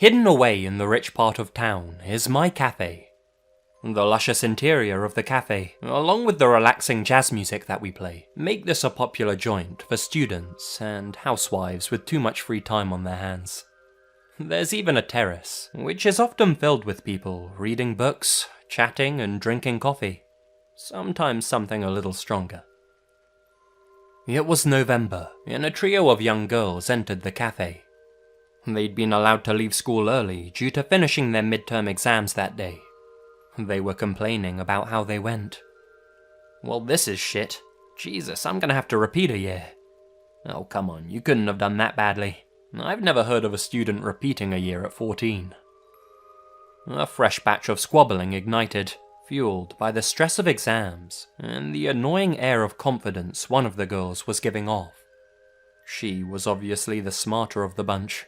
Hidden away in the rich part of town is my cafe. The luscious interior of the cafe, along with the relaxing jazz music that we play, make this a popular joint for students and housewives with too much free time on their hands. There's even a terrace, which is often filled with people reading books, chatting and drinking coffee, sometimes something a little stronger. It was November, and a trio of young girls entered the cafe. They'd been allowed to leave school early due to finishing their midterm exams that day. They were complaining about how they went. "Well, this is shit. Jesus, I'm gonna have to repeat a year." "Oh, come on, you couldn't have done that badly. I've never heard of a student repeating a year at 14. A fresh batch of squabbling ignited, fueled by the stress of exams and the annoying air of confidence one of the girls was giving off. She was obviously the smarter of the bunch.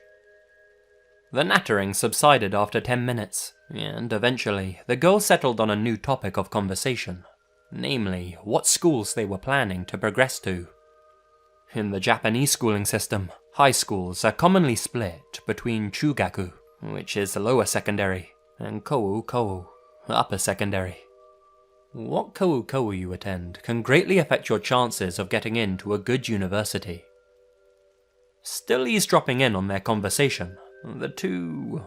The nattering subsided after 10 minutes, and eventually the girls settled on a new topic of conversation, namely what schools they were planning to progress to. In the Japanese schooling system, high schools are commonly split between Chugaku, which is lower secondary, and Kou, upper secondary. What Kou you attend can greatly affect your chances of getting into a good university. Still eavesdropping in on their conversation, the two,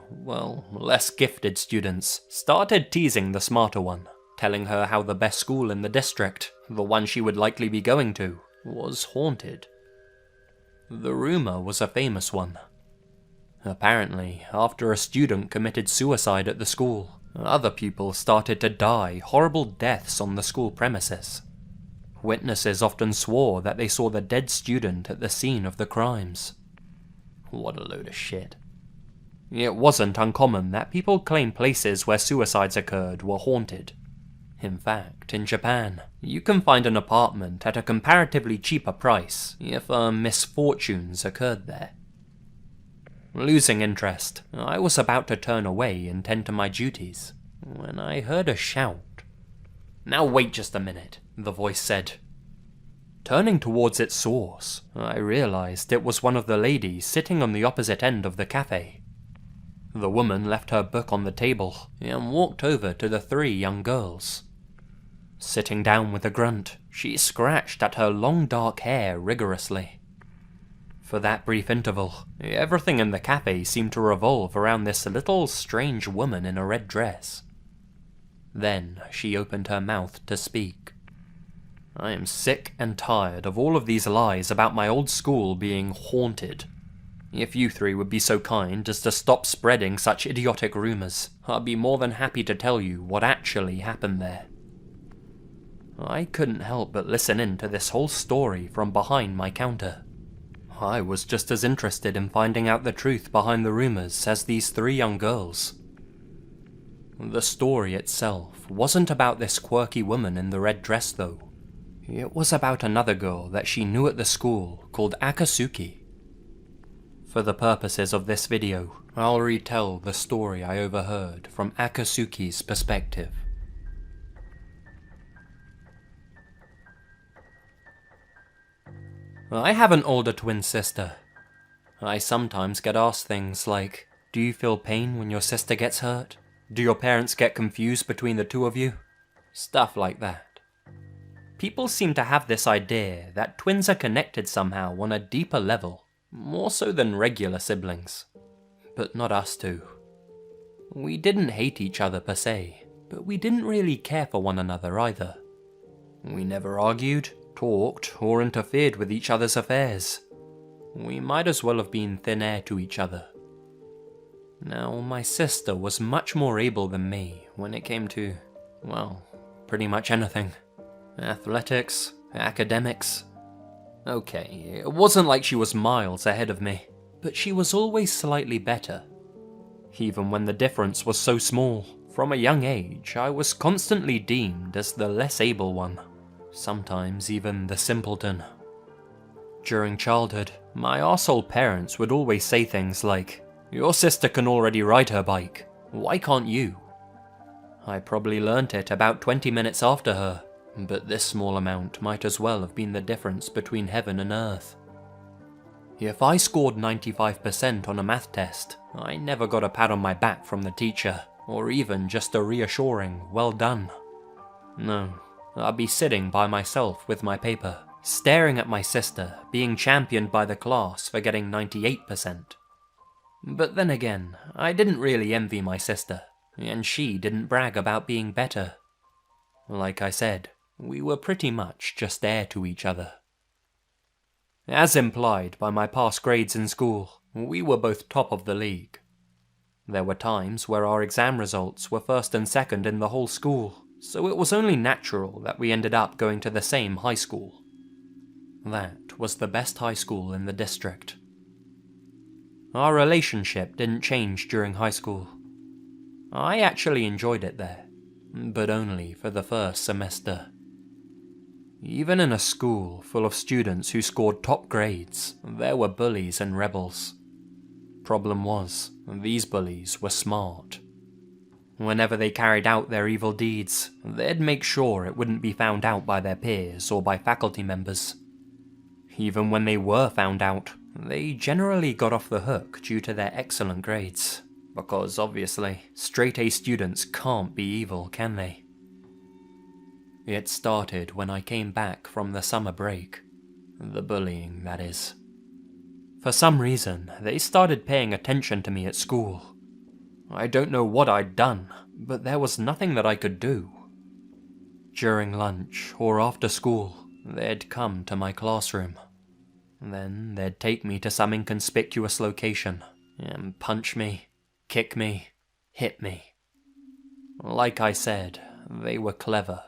less gifted students started teasing the smarter one, telling her how the best school in the district, the one she would likely be going to, was haunted. The rumor was a famous one. Apparently, after a student committed suicide at the school, other pupils started to die horrible deaths on the school premises. Witnesses often swore that they saw the dead student at the scene of the crimes. What a load of shit. It wasn't uncommon that people claim places where suicides occurred were haunted. In fact, in Japan, you can find an apartment at a comparatively cheaper price if misfortunes occurred there. Losing interest, I was about to turn away and tend to my duties, when I heard a shout. "Now wait just a minute," the voice said. Turning towards its source, I realized it was one of the ladies sitting on the opposite end of the cafe. The woman left her book on the table and walked over to the three young girls. Sitting down with a grunt, she scratched at her long dark hair rigorously. For that brief interval, everything in the cafe seemed to revolve around this little strange woman in a red dress. Then she opened her mouth to speak. "I am sick and tired of all of these lies about my old school being haunted. If you three would be so kind as to stop spreading such idiotic rumors, I'd be more than happy to tell you what actually happened there." I couldn't help but listen in to this whole story from behind my counter. I was just as interested in finding out the truth behind the rumors as these three young girls. The story itself wasn't about this quirky woman in the red dress though. It was about another girl that she knew at the school called Akatsuki. For the purposes of this video, I'll retell the story I overheard from Akatsuki's perspective. I have an older twin sister. I sometimes get asked things like, "Do you feel pain when your sister gets hurt? Do your parents get confused between the two of you?" Stuff like that. People seem to have this idea that twins are connected somehow on a deeper level, more so than regular siblings. But not us two. We didn't hate each other per se, but we didn't really care for one another either. We never argued, talked, or interfered with each other's affairs. We might as well have been thin air to each other. Now, my sister was much more able than me when it came to, pretty much anything. Athletics, academics. Okay, it wasn't like she was miles ahead of me, but she was always slightly better. Even when the difference was so small, from a young age, I was constantly deemed as the less able one, sometimes even the simpleton. During childhood, my arsehole parents would always say things like, "Your sister can already ride her bike, why can't you?" I probably learnt it about 20 minutes after her, but this small amount might as well have been the difference between heaven and earth. If I scored 95% on a math test, I never got a pat on my back from the teacher, or even just a reassuring, well done. No, I'd be sitting by myself with my paper, staring at my sister being championed by the class for getting 98%. But then again, I didn't really envy my sister, and she didn't brag about being better. Like I said, we were pretty much just there to each other. As implied by my past grades in school, we were both top of the league. There were times where our exam results were first and second in the whole school, so it was only natural that we ended up going to the same high school. That was the best high school in the district. Our relationship didn't change during high school. I actually enjoyed it there, but only for the first semester. Even in a school full of students who scored top grades, there were bullies and rebels. Problem was, these bullies were smart. Whenever they carried out their evil deeds, they'd make sure it wouldn't be found out by their peers or by faculty members. Even when they were found out, they generally got off the hook due to their excellent grades, because obviously, straight-A students can't be evil, can they? It started when I came back from the summer break. The bullying, that is. For some reason, they started paying attention to me at school. I don't know what I'd done, but there was nothing that I could do. During lunch or after school, they'd come to my classroom. Then they'd take me to some inconspicuous location and punch me, kick me, hit me. Like I said, they were clever.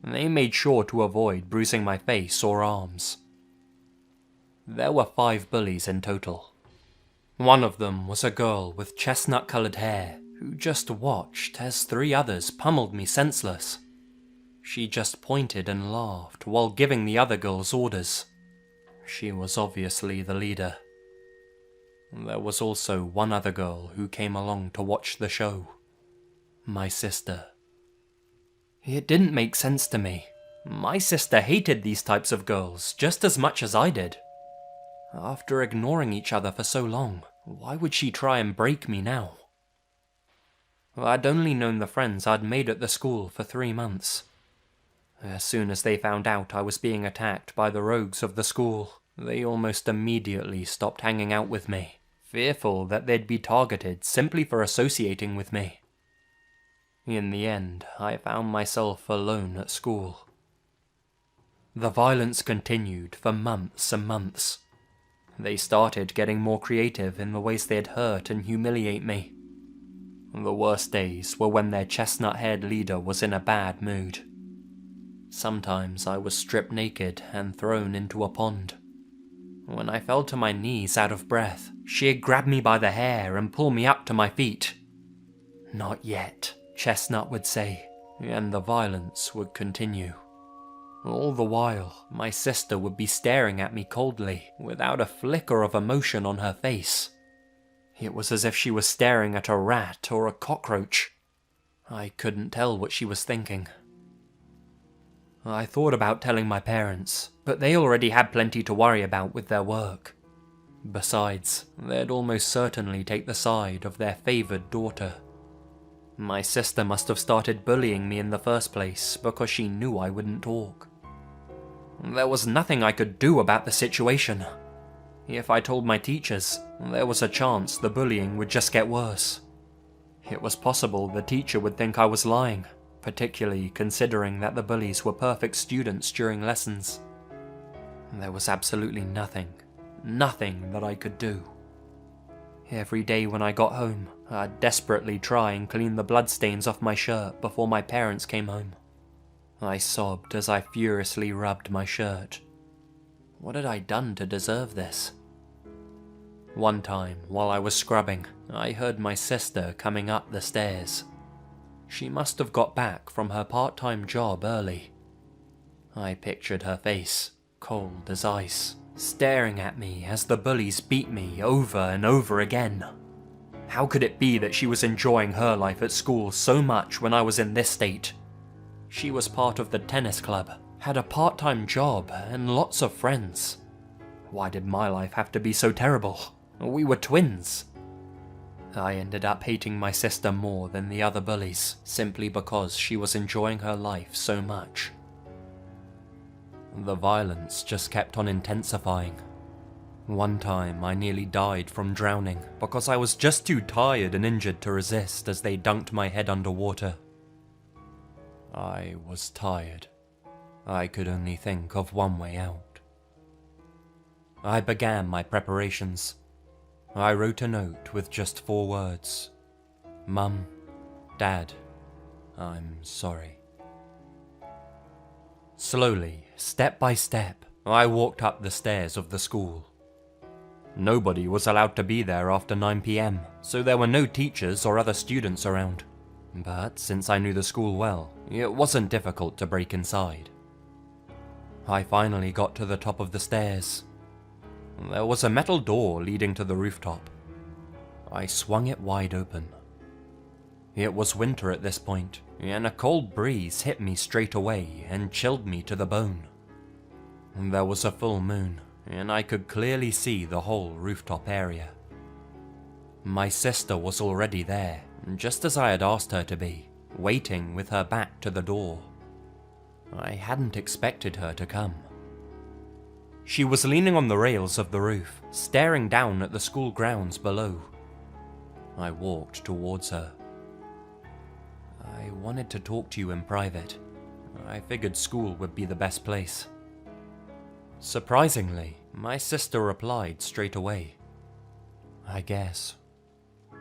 They made sure to avoid bruising my face or arms. There were 5 bullies in total. One of them was a girl with chestnut-colored hair who just watched as 3 others pummeled me senseless. She just pointed and laughed while giving the other girls orders. She was obviously the leader. There was also one other girl who came along to watch the show. My sister. It didn't make sense to me. My sister hated these types of girls just as much as I did. After ignoring each other for so long, why would she try and break me now? I'd only known the friends I'd made at the school for 3 months. As soon as they found out I was being attacked by the rogues of the school, they almost immediately stopped hanging out with me, fearful that they'd be targeted simply for associating with me. In the end, I found myself alone at school. The violence continued for months and months. They started getting more creative in the ways they'd hurt and humiliate me. The worst days were when their chestnut-haired leader was in a bad mood. Sometimes I was stripped naked and thrown into a pond. When I fell to my knees out of breath, she'd grab me by the hair and pull me up to my feet. "Not yet," Chestnut would say, and the violence would continue. All the while, my sister would be staring at me coldly, without a flicker of emotion on her face. It was as if she was staring at a rat or a cockroach. I couldn't tell what she was thinking. I thought about telling my parents, but they already had plenty to worry about with their work. Besides, they'd almost certainly take the side of their favoured daughter. My sister must have started bullying me in the first place because she knew I wouldn't talk. There was nothing I could do about the situation. If I told my teachers, there was a chance the bullying would just get worse. It was possible the teacher would think I was lying, particularly considering that the bullies were perfect students during lessons. There was absolutely nothing that I could do. Every day when I got home, I'd desperately try and clean the bloodstains off my shirt before my parents came home. I sobbed as I furiously rubbed my shirt. What had I done to deserve this? One time, while I was scrubbing, I heard my sister coming up the stairs. She must have got back from her part-time job early. I pictured her face, cold as ice, staring at me as the bullies beat me over and over again. How could it be that she was enjoying her life at school so much when I was in this state? She was part of the tennis club, had a part-time job, and lots of friends. Why did my life have to be so terrible? We were twins. I ended up hating my sister more than the other bullies, simply because she was enjoying her life so much. The violence just kept on intensifying. One time I nearly died from drowning because I was just too tired and injured to resist as they dunked my head underwater. I was tired. I could only think of one way out. I began my preparations. I wrote a note with just 4 words. Mum, Dad, I'm sorry. Slowly, step by step, I walked up the stairs of the school. Nobody was allowed to be there after 9 PM, so there were no teachers or other students around. But since I knew the school well, it wasn't difficult to break inside. I finally got to the top of the stairs. There was a metal door leading to the rooftop. I swung it wide open. It was winter at this point, and a cold breeze hit me straight away and chilled me to the bone. There was a full moon, and I could clearly see the whole rooftop area. My sister was already there, just as I had asked her to be, waiting with her back to the door. I hadn't expected her to come. She was leaning on the rails of the roof, staring down at the school grounds below. I walked towards her. I wanted to talk to you in private. I figured school would be the best place. Surprisingly, my sister replied straight away. I guess.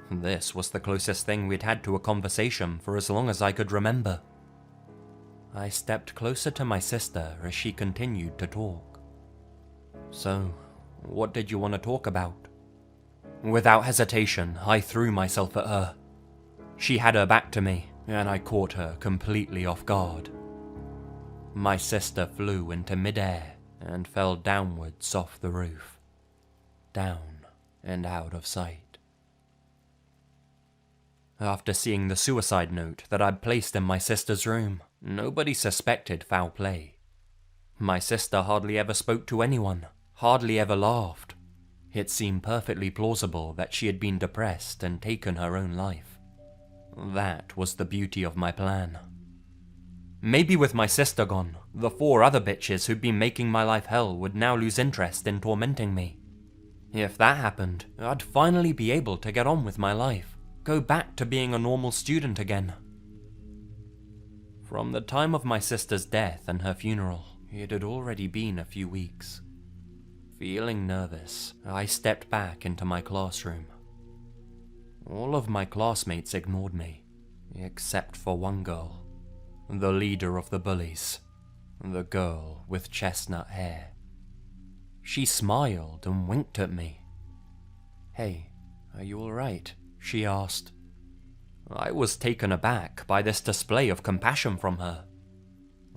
This was the closest thing we'd had to a conversation for as long as I could remember. I stepped closer to my sister as she continued to talk. So, what did you want to talk about? Without hesitation, I threw myself at her. She had her back to me, and I caught her completely off guard. My sister flew into midair and fell downwards off the roof, down and out of sight. After seeing the suicide note that I'd placed in my sister's room, nobody suspected foul play. My sister hardly ever spoke to anyone, hardly ever laughed. It seemed perfectly plausible that she had been depressed and taken her own life. That was the beauty of my plan. Maybe with my sister gone, the 4 other bitches who'd been making my life hell would now lose interest in tormenting me. If that happened, I'd finally be able to get on with my life, go back to being a normal student again. From the time of my sister's death and her funeral, it had already been a few weeks. Feeling nervous, I stepped back into my classroom. All of my classmates ignored me, except for one girl, the leader of the bullies, the girl with chestnut hair. She smiled and winked at me. "Hey, are you alright?" she asked. I was taken aback by this display of compassion from her.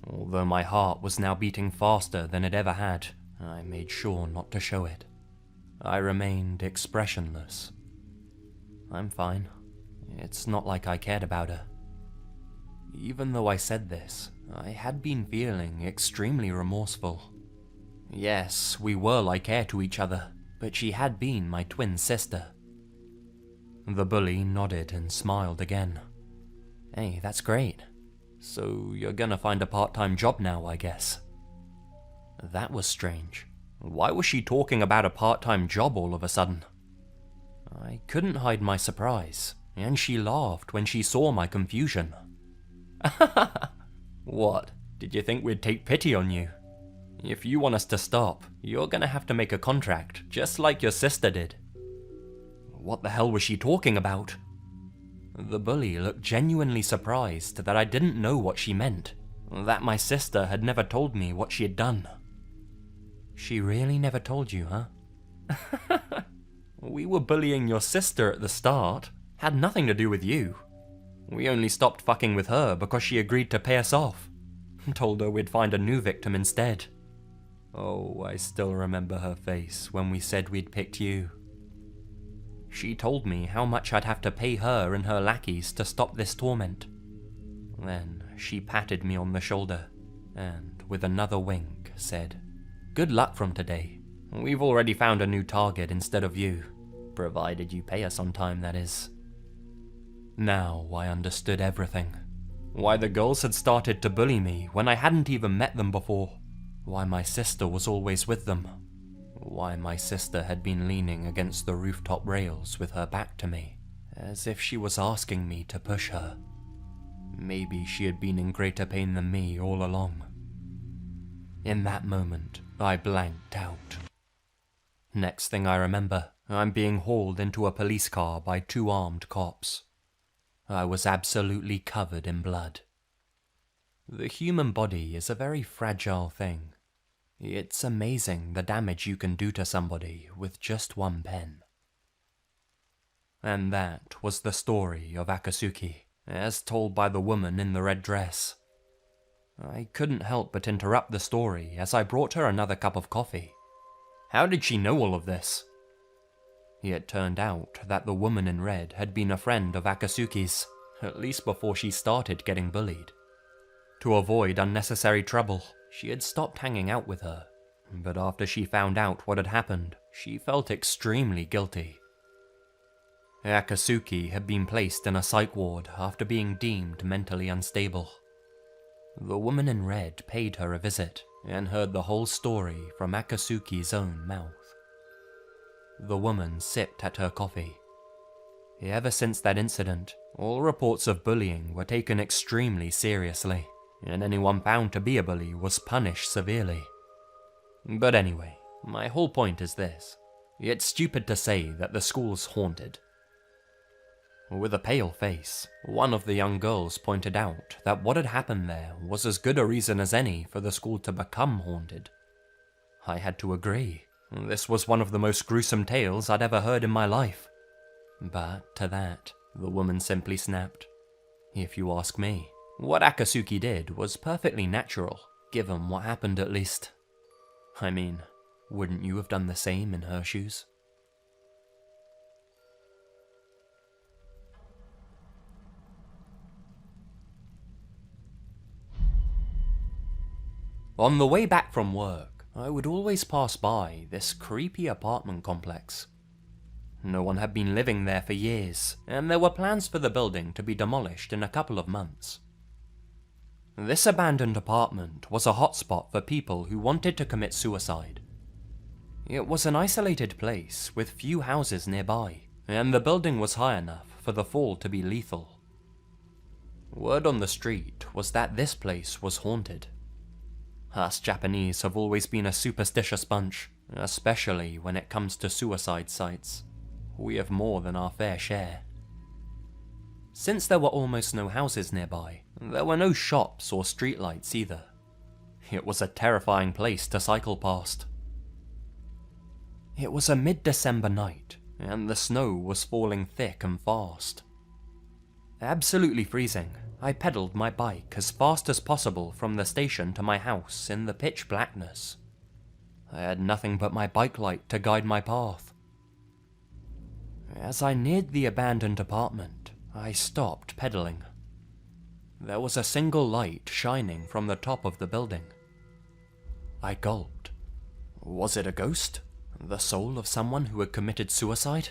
Although my heart was now beating faster than it ever had, I made sure not to show it. I remained expressionless. I'm fine. It's not like I cared about her. Even though I said this, I had been feeling extremely remorseful. Yes, we were like air to each other, but she had been my twin sister. The bully nodded and smiled again. Hey, that's great. So you're gonna find a part-time job now, I guess. That was strange. Why was she talking about a part-time job all of a sudden? I couldn't hide my surprise, and she laughed when she saw my confusion. What? Did you think we'd take pity on you? If you want us to stop, you're gonna have to make a contract, just like your sister did. What the hell was she talking about? The bully looked genuinely surprised that I didn't know what she meant, that my sister had never told me what she had done. She really never told you, huh? We were bullying your sister at the start. Had nothing to do with you. We only stopped fucking with her because she agreed to pay us off. Told her we'd find a new victim instead. Oh, I still remember her face when we said we'd picked you. She told me how much I'd have to pay her and her lackeys to stop this torment. Then she patted me on the shoulder and, with another wink, said, "Good luck from today. We've already found a new target instead of you, provided you pay us on time, that is." Now I understood everything. Why the girls had started to bully me when I hadn't even met them before. Why my sister was always with them. Why my sister had been leaning against the rooftop rails with her back to me, as if she was asking me to push her. Maybe she had been in greater pain than me all along. In that moment, I blanked out. Next thing I remember, I'm being hauled into a police car by 2 armed cops. I was absolutely covered in blood. The human body is a very fragile thing. It's amazing the damage you can do to somebody with just one pen. And that was the story of Akatsuki, as told by the woman in the red dress. I couldn't help but interrupt the story as I brought her another cup of coffee. How did she know all of this? It turned out that the woman in red had been a friend of Akatsuki's, at least before she started getting bullied. To avoid unnecessary trouble, she had stopped hanging out with her, but after she found out what had happened, she felt extremely guilty. Akatsuki had been placed in a psych ward after being deemed mentally unstable. The woman in red paid her a visit and heard the whole story from Akatsuki's own mouth. The woman sipped at her coffee. Ever since that incident, all reports of bullying were taken extremely seriously, and anyone found to be a bully was punished severely. But anyway, my whole point is this. It's stupid to say that the school's haunted. With a pale face, one of the young girls pointed out that what had happened there was as good a reason as any for the school to become haunted. I had to agree. This was one of the most gruesome tales I'd ever heard in my life. But to that, the woman simply snapped. If you ask me, what Akatsuki did was perfectly natural, given what happened at least. I mean, wouldn't you have done the same in her shoes? On the way back from work, I would always pass by this creepy apartment complex. No one had been living there for years, and there were plans for the building to be demolished in a couple of months. This abandoned apartment was a hotspot for people who wanted to commit suicide. It was an isolated place with few houses nearby, and the building was high enough for the fall to be lethal. Word on the street was that this place was haunted. Us Japanese have always been a superstitious bunch, especially when it comes to suicide sites. We have more than our fair share. Since there were almost no houses nearby, there were no shops or streetlights either. It was a terrifying place to cycle past. It was a mid-December night, and the snow was falling thick and fast. Absolutely freezing, I pedaled my bike as fast as possible from the station to my house in the pitch blackness. I had nothing but my bike light to guide my path. As I neared the abandoned apartment, I stopped pedaling. There was a single light shining from the top of the building. I gulped. Was it a ghost? The soul of someone who had committed suicide?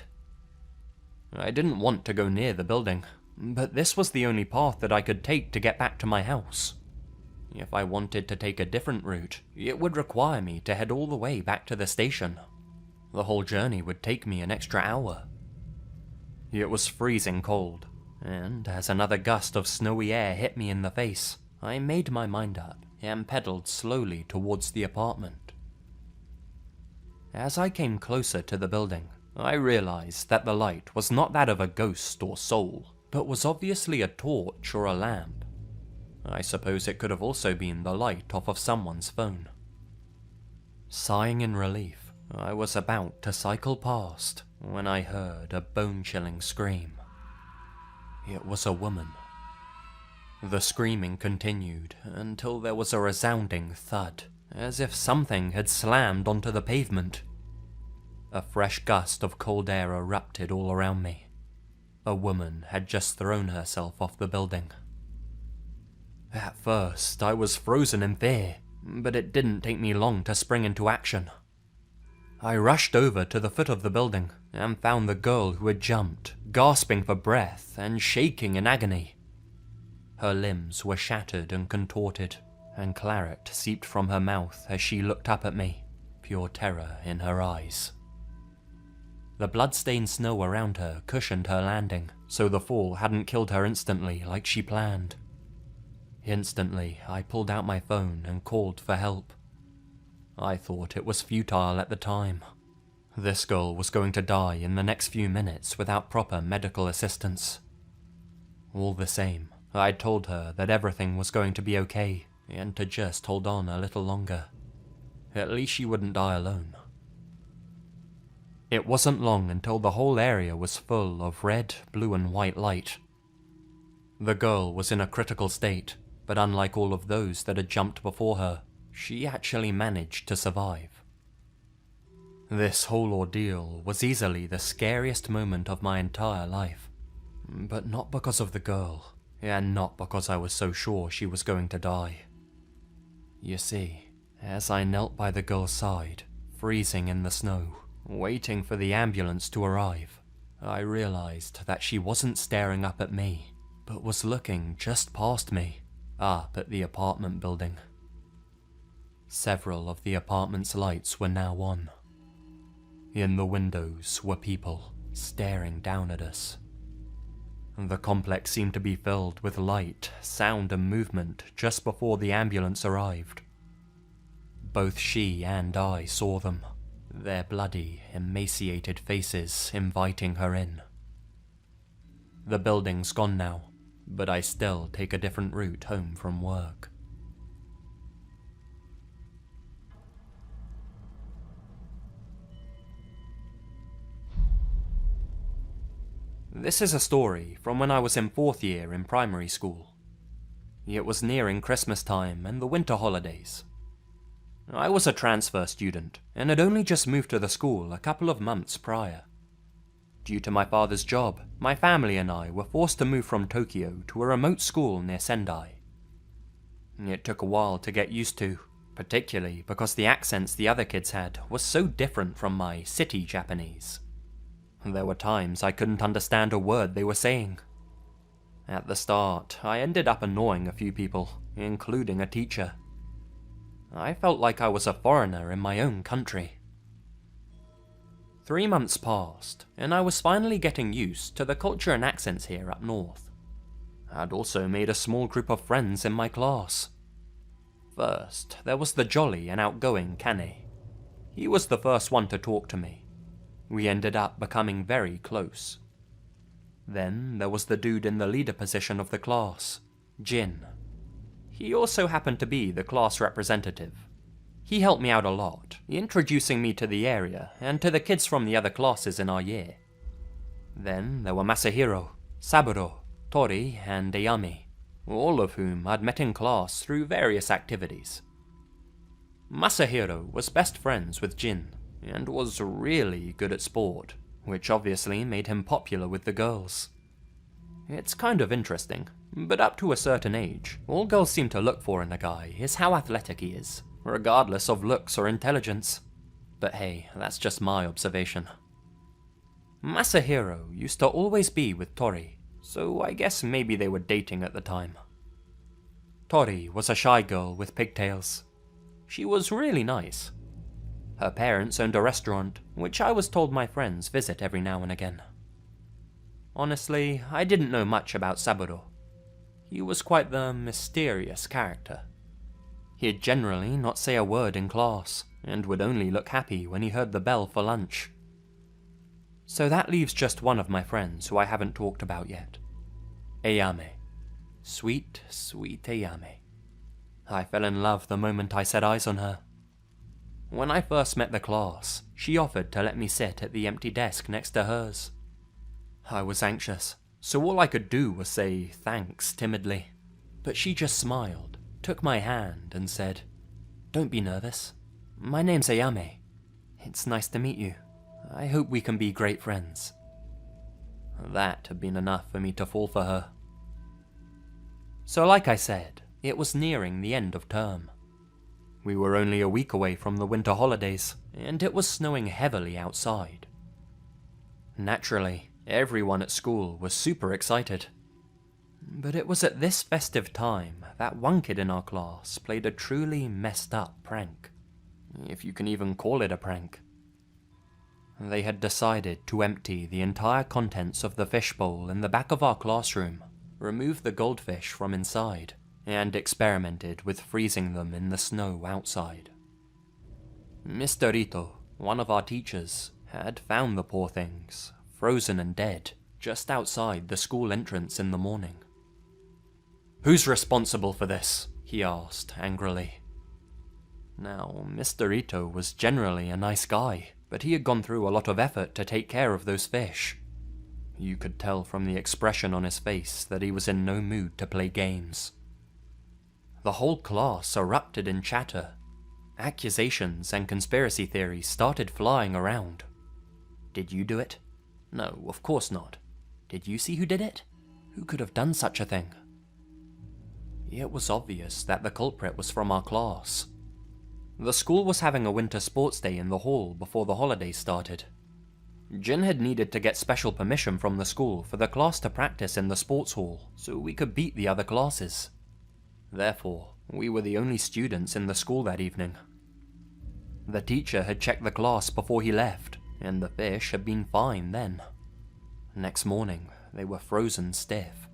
I didn't want to go near the building, but this was the only path that I could take to get back to my house. If I wanted to take a different route, it would require me to head all the way back to the station. The whole journey would take me an extra hour. It was freezing cold, and as another gust of snowy air hit me in the face, I made my mind up and pedaled slowly towards the apartment. As I came closer to the building, I realized that the light was not that of a ghost or soul, but was obviously a torch or a lamp. I suppose it could have also been the light off of someone's phone. Sighing in relief, I was about to cycle past when I heard a bone-chilling scream. It was a woman. The screaming continued until there was a resounding thud, as if something had slammed onto the pavement. A fresh gust of cold air erupted all around me. A woman had just thrown herself off the building. At first, I was frozen in fear, but it didn't take me long to spring into action. I rushed over to the foot of the building and found the girl who had jumped, gasping for breath and shaking in agony. Her limbs were shattered and contorted, and claret seeped from her mouth as she looked up at me, pure terror in her eyes. The blood-stained snow around her cushioned her landing, so the fall hadn't killed her instantly like she planned. Instantly, I pulled out my phone and called for help. I thought it was futile at the time. This girl was going to die in the next few minutes without proper medical assistance. All the same, I'd told her that everything was going to be okay, and to just hold on a little longer. At least she wouldn't die alone. It wasn't long until the whole area was full of red, blue and white light. The girl was in a critical state, but unlike all of those that had jumped before her, she actually managed to survive. This whole ordeal was easily the scariest moment of my entire life, but not because of the girl, and not because I was so sure she was going to die. You see, as I knelt by the girl's side, freezing in the snow, waiting for the ambulance to arrive, I realized that she wasn't staring up at me, but was looking just past me, up at the apartment building. Several of the apartment's lights were now on. In the windows were people staring down at us. The complex seemed to be filled with light, sound and movement just before the ambulance arrived. Both she and I saw them, their bloody, emaciated faces inviting her in. The building's gone now, but I still take a different route home from work. This is a story from when I was in 4th year in primary school. It was nearing Christmas time and the winter holidays. I was a transfer student and had only just moved to the school a couple of months prior. Due to my father's job, my family and I were forced to move from Tokyo to a remote school near Sendai. It took a while to get used to, particularly because the accents the other kids had was so different from my city Japanese. There were times I couldn't understand a word they were saying. At the start, I ended up annoying a few people, including a teacher. I felt like I was a foreigner in my own country. 3 months passed, and I was finally getting used to the culture and accents here up north. I'd also made a small group of friends in my class. First, there was the jolly and outgoing Kane. He was the first one to talk to me. We ended up becoming very close. Then there was the dude in the leader position of the class, Jin. He also happened to be the class representative. He helped me out a lot, introducing me to the area and to the kids from the other classes in our year. Then there were Masahiro, Saburo, Tori, and Ayami, all of whom I'd met in class through various activities. Masahiro was best friends with Jin, and was really good at sport, which obviously made him popular with the girls. It's kind of interesting, but up to a certain age, all girls seem to look for in a guy is how athletic he is, regardless of looks or intelligence. But hey, that's just my observation. Masahiro used to always be with Tori, so I guess maybe they were dating at the time. Tori was a shy girl with pigtails. She was really nice. Her parents owned a restaurant, which I was told my friends visit every now and again. Honestly, I didn't know much about Saburo. He was quite the mysterious character. He'd generally not say a word in class, and would only look happy when he heard the bell for lunch. So that leaves just one of my friends who I haven't talked about yet. Ayame. Sweet, sweet Ayame. I fell in love the moment I set eyes on her. When I first met the class, she offered to let me sit at the empty desk next to hers. I was anxious, so all I could do was say thanks timidly. But she just smiled, took my hand and said, "Don't be nervous. My name's Ayame. It's nice to meet you. I hope we can be great friends." That had been enough for me to fall for her. So like I said, it was nearing the end of term. We were only a week away from the winter holidays, and it was snowing heavily outside. Naturally, everyone at school was super excited. But it was at this festive time that one kid in our class played a truly messed up prank, if you can even call it a prank. They had decided to empty the entire contents of the fishbowl in the back of our classroom, remove the goldfish from inside, and experimented with freezing them in the snow outside. Mr. Ito, one of our teachers, had found the poor things, frozen and dead, just outside the school entrance in the morning. "Who's responsible for this?" he asked angrily. Now, Mr. Ito was generally a nice guy, but he had gone through a lot of effort to take care of those fish. You could tell from the expression on his face that he was in no mood to play games. The whole class erupted in chatter. Accusations and conspiracy theories started flying around. Did you do it? No, of course not. Did you see who did it? Who could have done such a thing? It was obvious that the culprit was from our class. The school was having a winter sports day in the hall before the holidays started. Jin had needed to get special permission from the school for the class to practice in the sports hall so we could beat the other classes. Therefore, we were the only students in the school that evening. The teacher had checked the class before he left, and the fish had been fine then. Next morning, they were frozen stiff.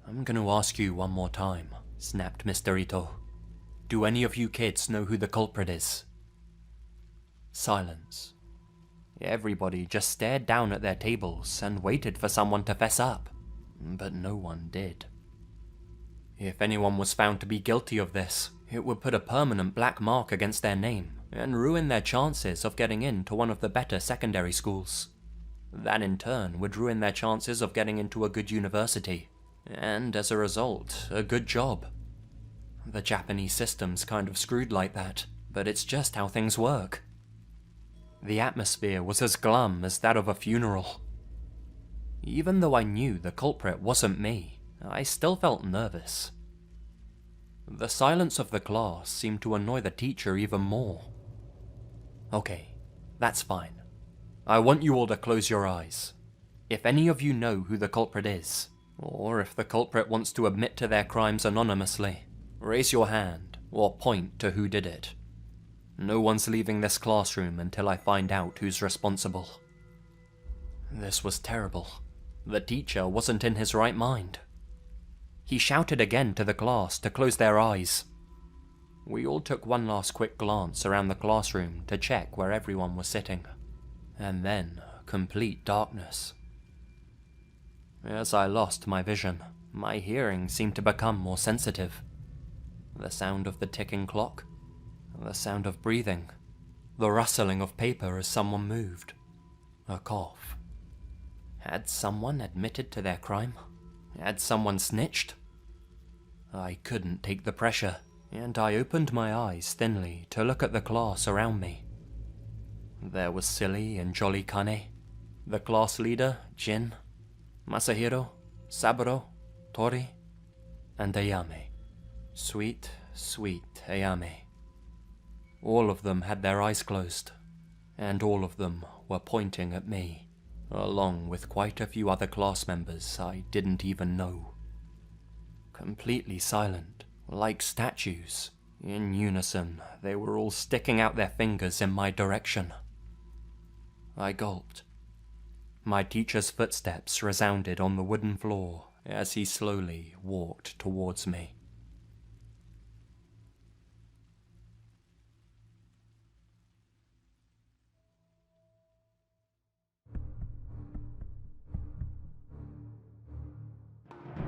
"I'm gonna ask you one more time," snapped Mr. Ito. "Do any of you kids know who the culprit is?" Silence. Everybody just stared down at their tables and waited for someone to fess up, but no one did. If anyone was found to be guilty of this, it would put a permanent black mark against their name and ruin their chances of getting into one of the better secondary schools. That in turn would ruin their chances of getting into a good university, and as a result, a good job. The Japanese system's kind of screwed like that, but it's just how things work. The atmosphere was as glum as that of a funeral. Even though I knew the culprit wasn't me, I still felt nervous. The silence of the class seemed to annoy the teacher even more. "Okay, that's fine. I want you all to close your eyes. If any of you know who the culprit is, or if the culprit wants to admit to their crimes anonymously, raise your hand or point to who did it. No one's leaving this classroom until I find out who's responsible." This was terrible. The teacher wasn't in his right mind. He shouted again to the class to close their eyes. We all took one last quick glance around the classroom to check where everyone was sitting, and then complete darkness. As I lost my vision, my hearing seemed to become more sensitive. The sound of the ticking clock, the sound of breathing, the rustling of paper as someone moved, a cough. Had someone admitted to their crime? Had someone snitched? I couldn't take the pressure, and I opened my eyes thinly to look at the class around me. There was Silly and Jolly Kane, the class leader, Jin, Masahiro, Saburo, Tori, and Ayame. Sweet, sweet Ayame. All of them had their eyes closed, and all of them were pointing at me, along with quite a few other class members I didn't even know. Completely silent, like statues. In unison, they were all sticking out their fingers in my direction. I gulped. My teacher's footsteps resounded on the wooden floor as he slowly walked towards me.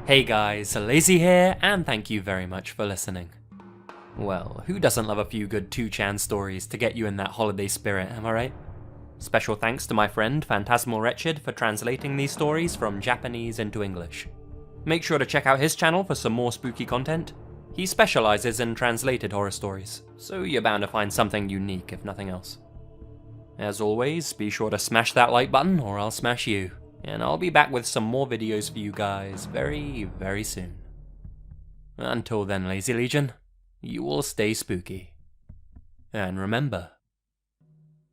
Hey guys, Lazy here, and thank you very much for listening. Well, who doesn't love a few good 2chan stories to get you in that holiday spirit, am I right? Special thanks to my friend Phantasmal Wretched for translating these stories from Japanese into English. Make sure to check out his channel for some more spooky content. He specializes in translated horror stories, so you're bound to find something unique if nothing else. As always, be sure to smash that like button or I'll smash you. And I'll be back with some more videos for you guys very, very soon. Until then, Lazy Legion, you will stay spooky. And remember,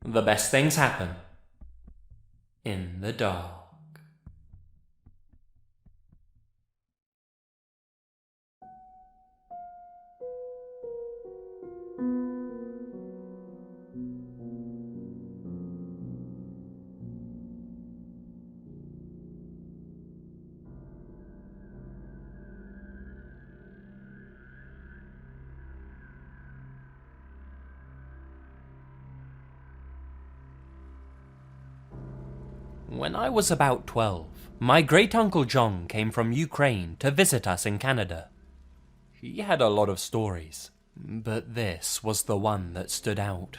the best things happen in the dark. When I was about 12, my great-uncle John came from Ukraine to visit us in Canada. He had a lot of stories, but this was the one that stood out.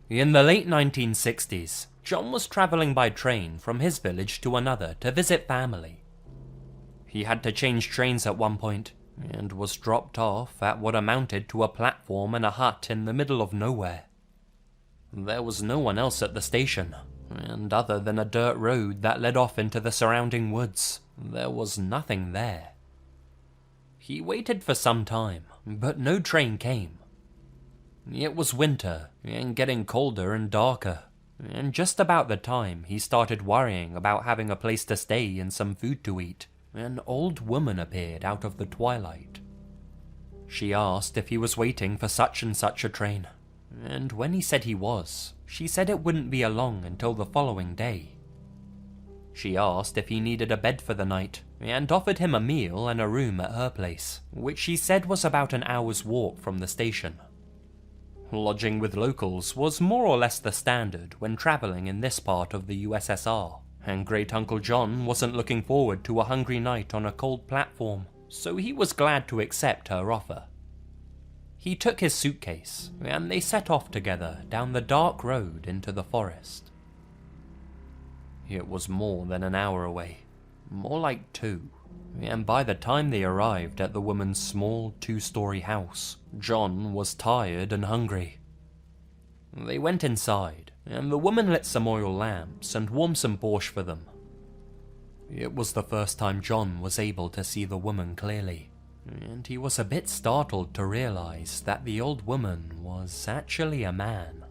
In the late 1960s, John was travelling by train from his village to another to visit family. He had to change trains at one point, and was dropped off at what amounted to a platform in a hut in the middle of nowhere. There was no one else at the station, and other than a dirt road that led off into the surrounding woods, there was nothing there. He waited for some time, but no train came. It was winter, and getting colder and darker, and just about the time he started worrying about having a place to stay and some food to eat, an old woman appeared out of the twilight. She asked if he was waiting for such and such a train, and when he said he was, she said it wouldn't be along until the following day. She asked if he needed a bed for the night, and offered him a meal and a room at her place, which she said was about an hour's walk from the station. Lodging with locals was more or less the standard when travelling in this part of the USSR, and Great-Uncle John wasn't looking forward to a hungry night on a cold platform, so he was glad to accept her offer. He took his suitcase, and they set off together down the dark road into the forest. It was more than an hour away, more like 2, and by the time they arrived at the woman's small 2-story house, John was tired and hungry. They went inside, and the woman lit some oil lamps and warmed some borscht for them. It was the first time John was able to see the woman clearly, and he was a bit startled to realize that the old woman was actually a man.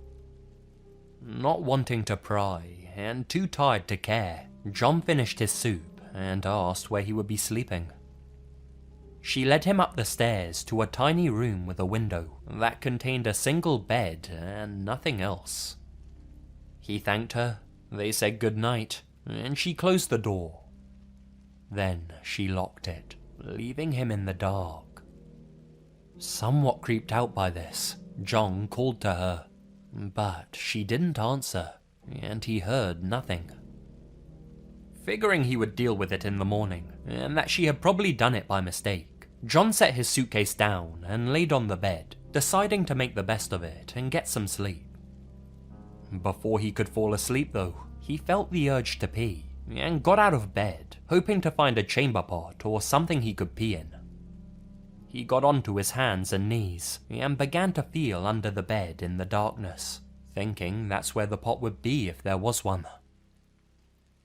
Not wanting to pry, and too tired to care, John finished his soup and asked where he would be sleeping. She led him up the stairs to a tiny room with a window that contained a single bed and nothing else. He thanked her, they said goodnight, and she closed the door. Then she locked it, leaving him in the dark. Somewhat creeped out by this, John called to her, but she didn't answer, and he heard nothing. Figuring he would deal with it in the morning, and that she had probably done it by mistake, John set his suitcase down and laid on the bed, deciding to make the best of it and get some sleep. Before he could fall asleep though, he felt the urge to pee, and got out of bed, hoping to find a chamber pot or something he could pee in. He got onto his hands and knees, and began to feel under the bed in the darkness, thinking that's where the pot would be if there was one.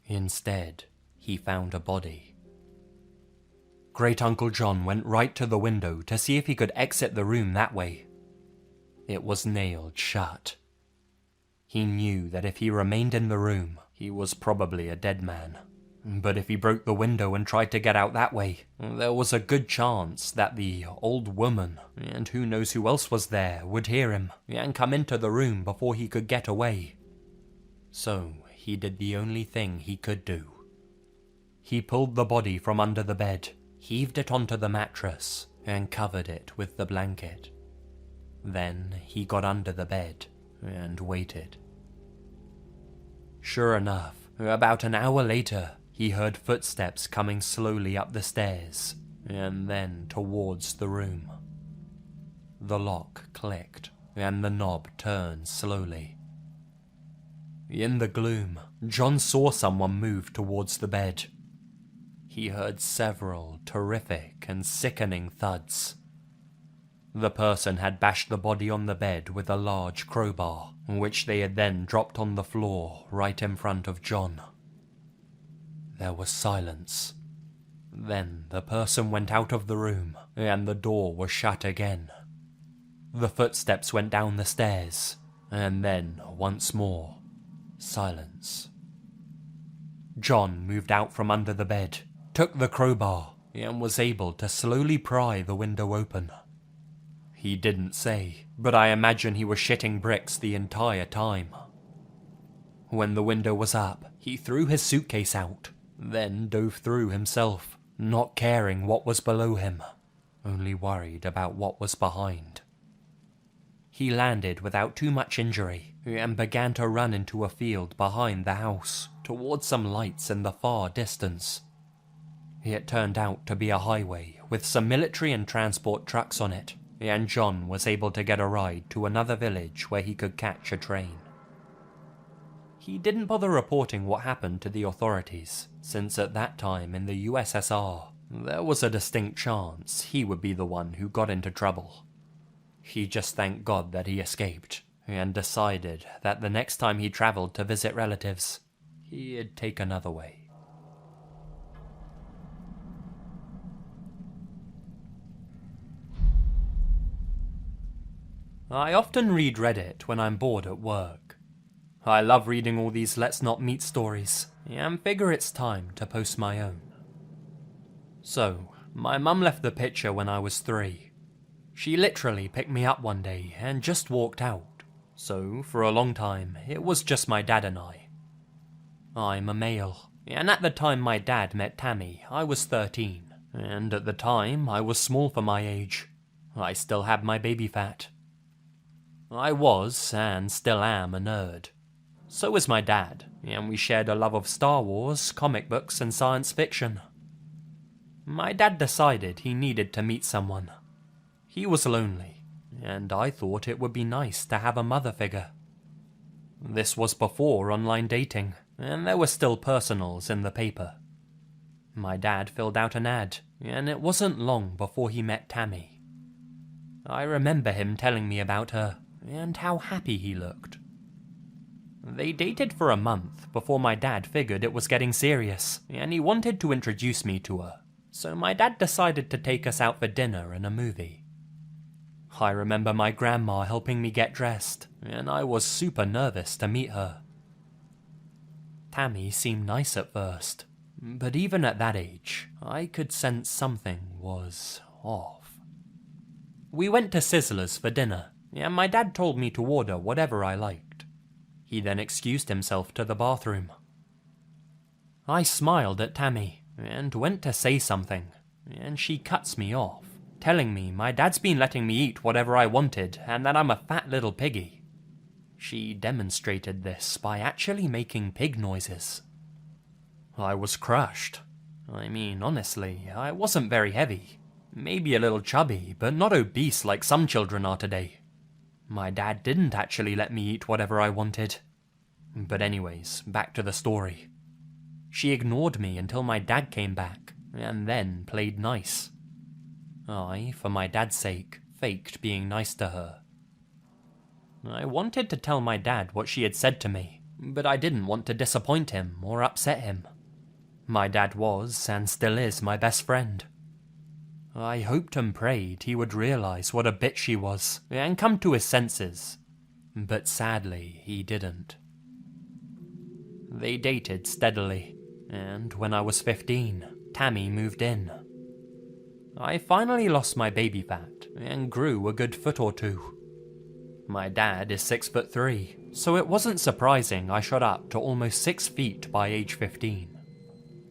Instead, he found a body. Great-Uncle John went right to the window to see if he could exit the room that way. It was nailed shut. He knew that if he remained in the room, he was probably a dead man. But if he broke the window and tried to get out that way, there was a good chance that the old woman, and who knows who else was there, would hear him and come into the room before he could get away. So he did the only thing he could do. He pulled the body from under the bed, heaved it onto the mattress, and covered it with the blanket. Then he got under the bed and waited. Sure enough, about an hour later, he heard footsteps coming slowly up the stairs, and then towards the room. The lock clicked, and the knob turned slowly. In the gloom, John saw someone move towards the bed. He heard several terrific and sickening thuds. The person had bashed the body on the bed with a large crowbar, which they had then dropped on the floor right in front of John. There was silence. Then the person went out of the room, and the door was shut again. The footsteps went down the stairs, and then, once more, silence. John moved out from under the bed, took the crowbar, and was able to slowly pry the window open. He didn't say, but I imagine he was shitting bricks the entire time. When the window was up, he threw his suitcase out, then dove through himself, not caring what was below him, only worried about what was behind. He landed without too much injury, and began to run into a field behind the house, towards some lights in the far distance. It turned out to be a highway with some military and transport trucks on it, and John was able to get a ride to another village where he could catch a train. He didn't bother reporting what happened to the authorities, since at that time in the USSR, there was a distinct chance he would be the one who got into trouble. He just thanked God that he escaped, and decided that the next time he travelled to visit relatives, he'd take another way. I often read Reddit when I'm bored at work. I love reading all these let's not meet stories, and figure it's time to post my own. So, my mum left the picture when I was 3. She literally picked me up one day and just walked out, so for a long time it was just my dad and I. I'm a male, and at the time my dad met Tammy I was 13, and at the time I was small for my age. I still had my baby fat. I was, and still am, a nerd. So was my dad, and we shared a love of Star Wars, comic books, and science fiction. My dad decided he needed to meet someone. He was lonely, and I thought it would be nice to have a mother figure. This was before online dating, and there were still personals in the paper. My dad filled out an ad, and it wasn't long before he met Tammy. I remember him telling me about her, and how happy he looked. They dated for a month before my dad figured it was getting serious, and he wanted to introduce me to her, so my dad decided to take us out for dinner and a movie. I remember my grandma helping me get dressed, and I was super nervous to meet her. Tammy seemed nice at first, but even at that age, I could sense something was off. We went to Sizzler's for dinner, and my dad told me to order whatever I liked. He then excused himself to the bathroom. I smiled at Tammy, and went to say something, and she cuts me off, telling me my dad's been letting me eat whatever I wanted and that I'm a fat little piggy. She demonstrated this by actually making pig noises. I was crushed. I mean, honestly, I wasn't very heavy. Maybe a little chubby, but not obese like some children are today. My dad didn't actually let me eat whatever I wanted. But anyways, back to the story. She ignored me until my dad came back, and then played nice. I, for my dad's sake, faked being nice to her. I wanted to tell my dad what she had said to me, but I didn't want to disappoint him or upset him. My dad was, and still is, my best friend. I hoped and prayed he would realize what a bitch she was, and come to his senses, but sadly he didn't. They dated steadily, and when I was 15, Tammy moved in. I finally lost my baby fat, and grew a good foot or 2. My dad is 6'3", so it wasn't surprising I shot up to almost 6 feet by age 15.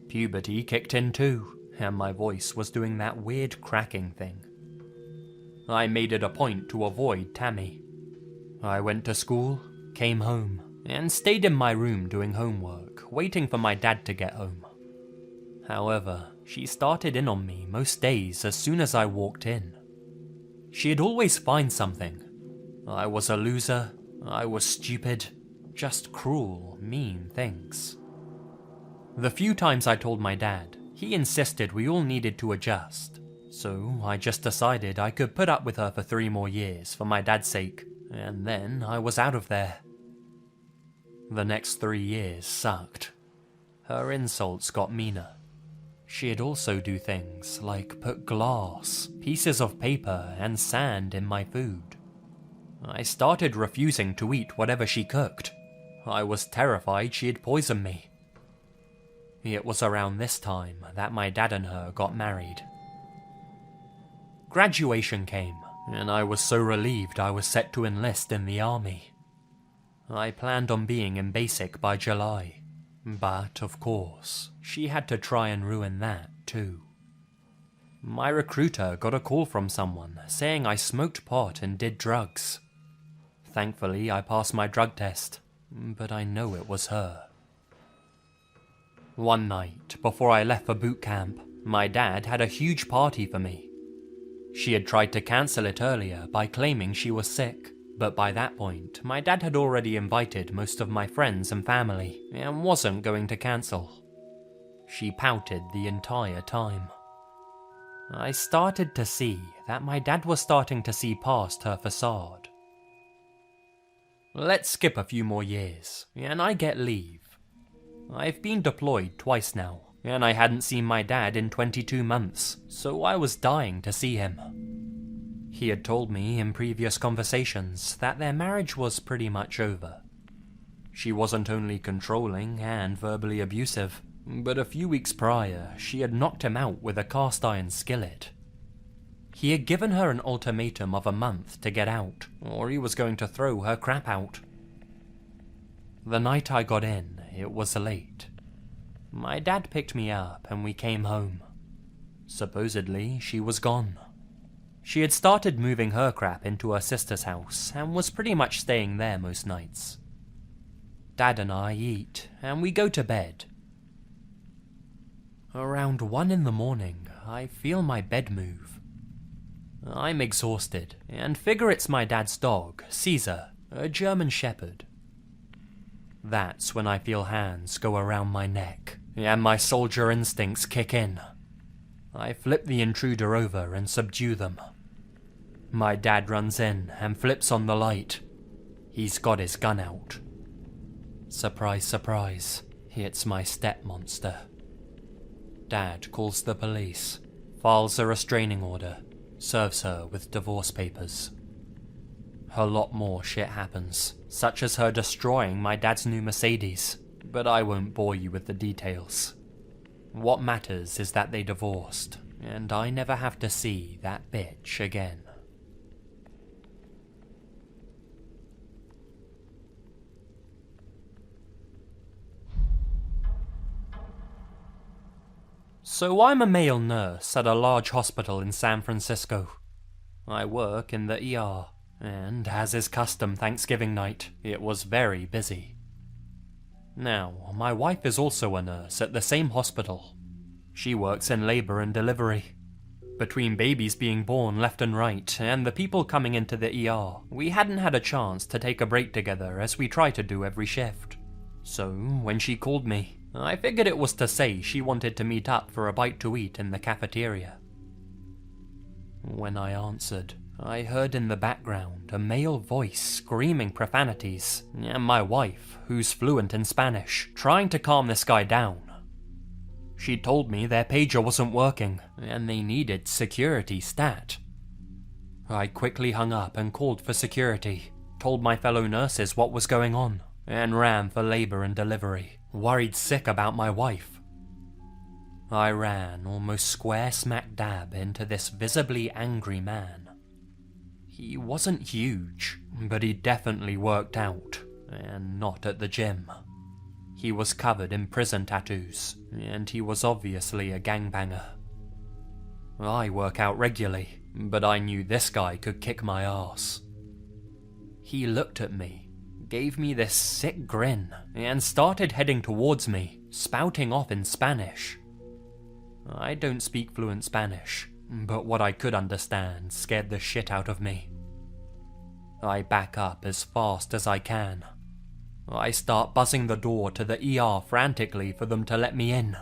Puberty kicked in too, and my voice was doing that weird cracking thing. I made it a point to avoid Tammy. I went to school, came home, and stayed in my room doing homework, waiting for my dad to get home. However, she started in on me most days as soon as I walked in. She'd always find something. I was a loser, I was stupid, just cruel, mean things. The few times I told my dad, he insisted we all needed to adjust, so I just decided I could put up with her for 3 more years for my dad's sake, and then I was out of there. The next 3 years sucked. Her insults got meaner. She'd also do things like put glass, pieces of paper, and sand in my food. I started refusing to eat whatever she cooked. I was terrified she'd poison me. It was around this time that my dad and her got married. Graduation came, and I was so relieved I was set to enlist in the army. I planned on being in basic by July, but of course, she had to try and ruin that too. My recruiter got a call from someone saying I smoked pot and did drugs. Thankfully, I passed my drug test, but I know it was her. One night, before I left for boot camp, my dad had a huge party for me. She had tried to cancel it earlier by claiming she was sick, but by that point, my dad had already invited most of my friends and family and wasn't going to cancel. She pouted the entire time. I started to see that my dad was starting to see past her facade. Let's skip a few more years, and I get leave. I've been deployed twice now, and I hadn't seen my dad in 22 months, so I was dying to see him. He had told me in previous conversations that their marriage was pretty much over. She wasn't only controlling and verbally abusive, but a few weeks prior, she had knocked him out with a cast iron skillet. He had given her an ultimatum of a month to get out, or he was going to throw her crap out. The night I got in, it was late. My dad picked me up and we came home. Supposedly, she was gone. She had started moving her crap into her sister's house and was pretty much staying there most nights. Dad and I eat, and we go to bed. Around 1 in the morning, I feel my bed move. I'm exhausted, and figure it's my dad's dog, Caesar, a German Shepherd. That's when I feel hands go around my neck, and my soldier instincts kick in. I flip the intruder over and subdue them. My dad runs in and flips on the light. He's got his gun out. Surprise, surprise, it's my step monster. Dad calls the police, files a restraining order, serves her with divorce papers. A lot more shit happens, such as her destroying my dad's new Mercedes, but I won't bore you with the details. What matters is that they divorced, and I never have to see that bitch again. So I'm a male nurse at a large hospital in San Francisco. I work in the ER, and as is custom Thanksgiving night, it was very busy. Now, my wife is also a nurse at the same hospital. She works in labor and delivery. Between babies being born left and right, and the people coming into the ER, we hadn't had a chance to take a break together as we try to do every shift. So, when she called me, I figured it was to say she wanted to meet up for a bite to eat in the cafeteria. When I answered, I heard in the background a male voice screaming profanities, and my wife, who's fluent in Spanish, trying to calm this guy down. She told me their pager wasn't working, and they needed security stat. I quickly hung up and called for security, told my fellow nurses what was going on, and ran for labor and delivery, worried sick about my wife. I ran almost square smack dab into this visibly angry man. He wasn't huge, but he definitely worked out, and not at the gym. He was covered in prison tattoos, and he was obviously a gangbanger. I work out regularly, but I knew this guy could kick my ass. He looked at me, gave me this sick grin, and started heading towards me, spouting off in Spanish. I don't speak fluent Spanish, but what I could understand scared the shit out of me. I back up as fast as I can. I start buzzing the door to the ER frantically for them to let me in.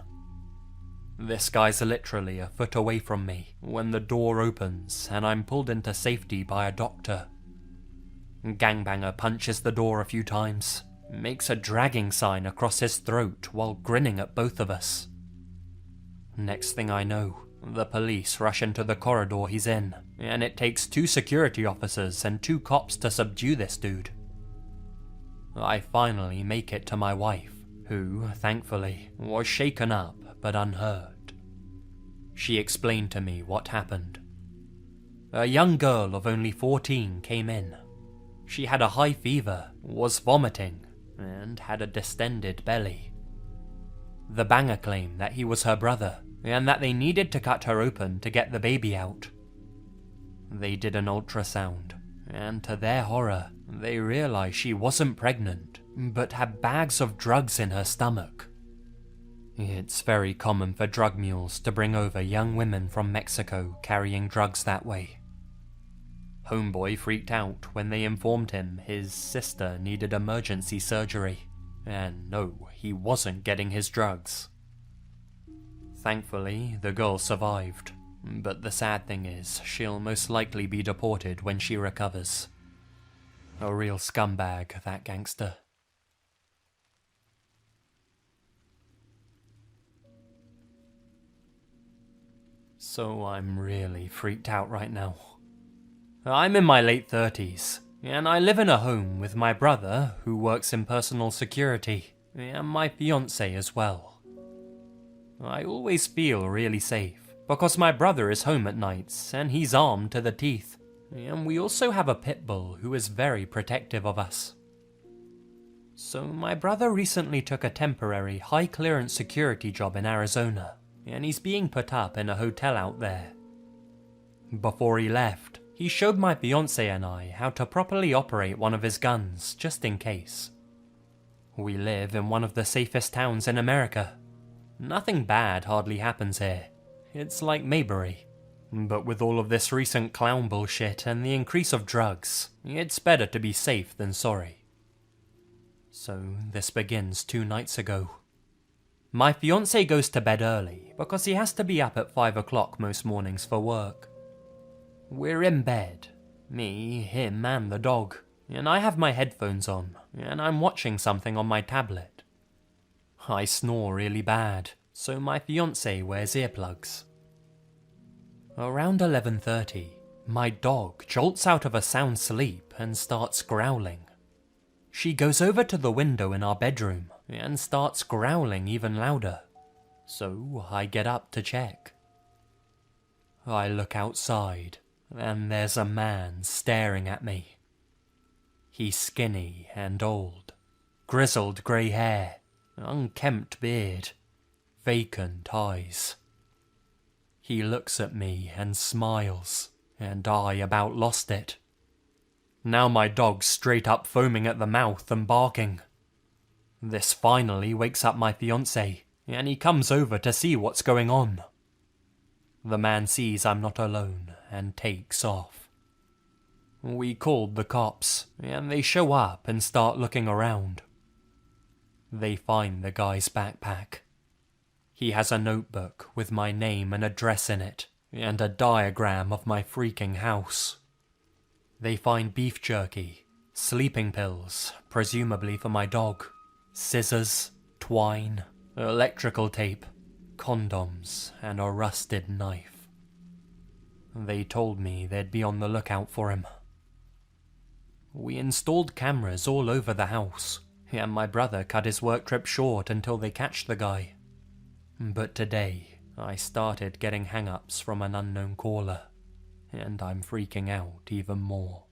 This guy's literally a foot away from me when the door opens and I'm pulled into safety by a doctor. Gangbanger punches the door a few times, makes a dragging sign across his throat while grinning at both of us. Next thing I know, the police rush into the corridor he's in, and it takes 2 security officers and 2 cops to subdue this dude. I finally make it to my wife, who, thankfully, was shaken up but unhurt. She explained to me what happened. A young girl of only 14 came in. She had a high fever, was vomiting, and had a distended belly. The banger claimed that he was her brother, and that they needed to cut her open to get the baby out. They did an ultrasound, and to their horror, they realized she wasn't pregnant, but had bags of drugs in her stomach. It's very common for drug mules to bring over young women from Mexico carrying drugs that way. Homeboy freaked out when they informed him his sister needed emergency surgery, and no, he wasn't getting his drugs. Thankfully, the girl survived, but the sad thing is, she'll most likely be deported when she recovers. A real scumbag, that gangster. So I'm really freaked out right now. I'm in my late 30s, and I live in a home with my brother, who works in personal security, and my fiancé as well. I always feel really safe, because my brother is home at nights, and he's armed to the teeth, and we also have a pit bull who is very protective of us. So my brother recently took a temporary high-clearance security job in Arizona, and he's being put up in a hotel out there. Before he left, he showed my fiancé and I how to properly operate one of his guns, just in case. We live in one of the safest towns in America. Nothing bad hardly happens here. It's like Mayberry. But with all of this recent clown bullshit and the increase of drugs, it's better to be safe than sorry. So this begins 2 nights ago. My fiancé goes to bed early because he has to be up at 5 o'clock most mornings for work. We're in bed, me, him and the dog, and I have my headphones on, and I'm watching something on my tablet. I snore really bad, so my fiancé wears earplugs. Around 11:30, my dog jolts out of a sound sleep and starts growling. She goes over to the window in our bedroom and starts growling even louder, so I get up to check. I look outside, and there's a man staring at me. He's skinny and old, grizzled grey hair, unkempt beard, vacant eyes. He looks at me and smiles, and I about lost it. Now my dog's straight up foaming at the mouth and barking. This finally wakes up my fiancé, and he comes over to see what's going on. The man sees I'm not alone and takes off. We called the cops, and they show up and start looking around. They find the guy's backpack. He has a notebook with my name and address in it, and a diagram of my freaking house. They find beef jerky, sleeping pills, presumably for my dog, scissors, twine, electrical tape, condoms, and a rusted knife. They told me they'd be on the lookout for him. We installed cameras all over the house, and my brother cut his work trip short until they catch the guy. But today, I started getting hang-ups from an unknown caller, and I'm freaking out even more.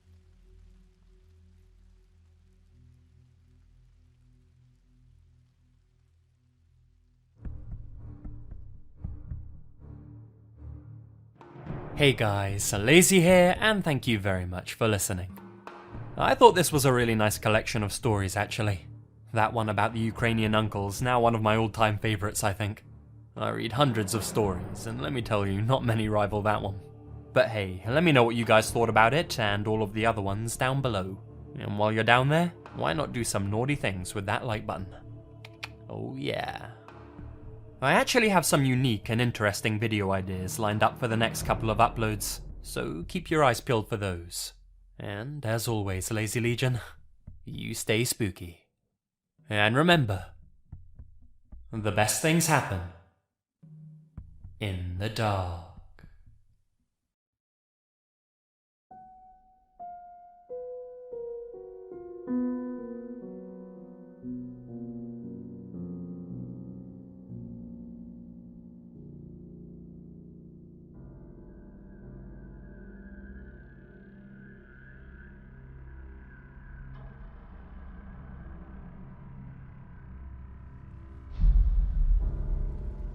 Hey guys, Lazy here, and thank you very much for listening. I thought this was a really nice collection of stories actually. That one about the Ukrainian uncle's now one of my all-time favourites, I think. I read hundreds of stories, and let me tell you, not many rival that one. But hey, let me know what you guys thought about it, and all of the other ones down below. And while you're down there, why not do some naughty things with that like button? Oh yeah. I actually have some unique and interesting video ideas lined up for the next couple of uploads, so keep your eyes peeled for those. And as always, Lazy Legion, you stay spooky. And remember, the best things happen in the dark.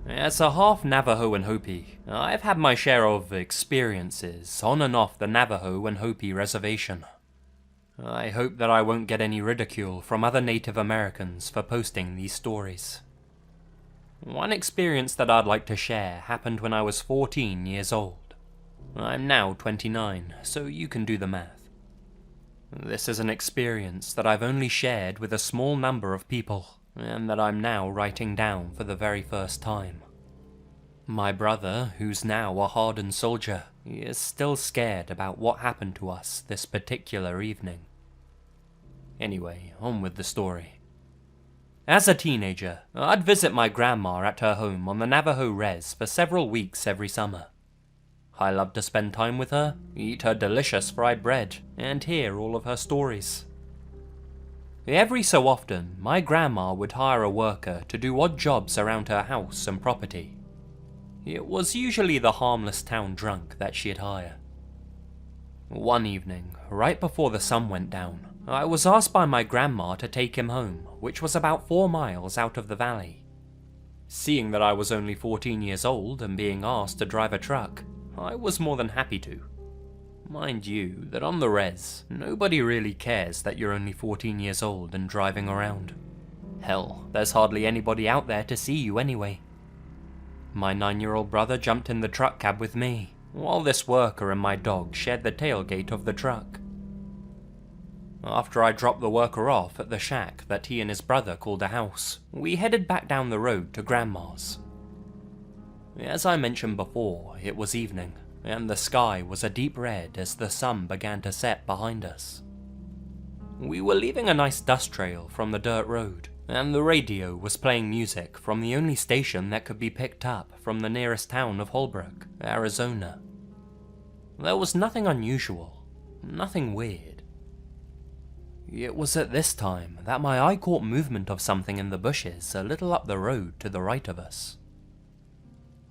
As a half Navajo and Hopi, I've had my share of experiences on and off the Navajo and Hopi reservation. I hope that I won't get any ridicule from other Native Americans for posting these stories. One experience that I'd like to share happened when I was 14 years old. I'm now 29, so you can do the math. This is an experience that I've only shared with a small number of people, and that I'm now writing down for the very first time. My brother, who's now a hardened soldier, is still scared about what happened to us this particular evening. Anyway, on with the story. As a teenager, I'd visit my grandma at her home on the Navajo Res for several weeks every summer. I loved to spend time with her, eat her delicious fried bread, and hear all of her stories. Every so often, my grandma would hire a worker to do odd jobs around her house and property. It was usually the harmless town drunk that she'd hire. One evening, right before the sun went down, I was asked by my grandma to take him home, which was about 4 miles out of the valley. Seeing that I was only 14 years old and being asked to drive a truck, I was more than happy to. Mind you, that on the res, nobody really cares that you're only 14 years old and driving around. Hell, there's hardly anybody out there to see you anyway. My 9-year-old brother jumped in the truck cab with me, while this worker and my dog shared the tailgate of the truck. After I dropped the worker off at the shack that he and his brother called a house, we headed back down the road to Grandma's. As I mentioned before, it was evening, and the sky was a deep red as the sun began to set behind us. We were leaving a nice dust trail from the dirt road, and the radio was playing music from the only station that could be picked up from the nearest town of Holbrook, Arizona. There was nothing unusual, nothing weird. It was at this time that my eye caught movement of something in the bushes a little up the road to the right of us.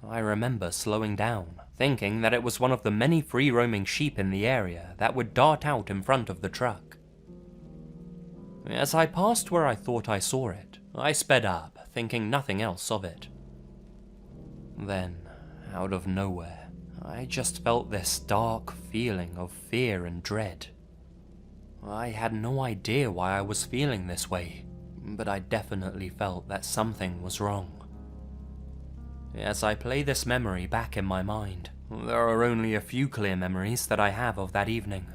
I remember slowing down, thinking that it was one of the many free-roaming sheep in the area that would dart out in front of the truck. As I passed where I thought I saw it, I sped up, thinking nothing else of it. Then, out of nowhere, I just felt this dark feeling of fear and dread. I had no idea why I was feeling this way, but I definitely felt that something was wrong. As I play this memory back in my mind, there are only a few clear memories that I have of that evening.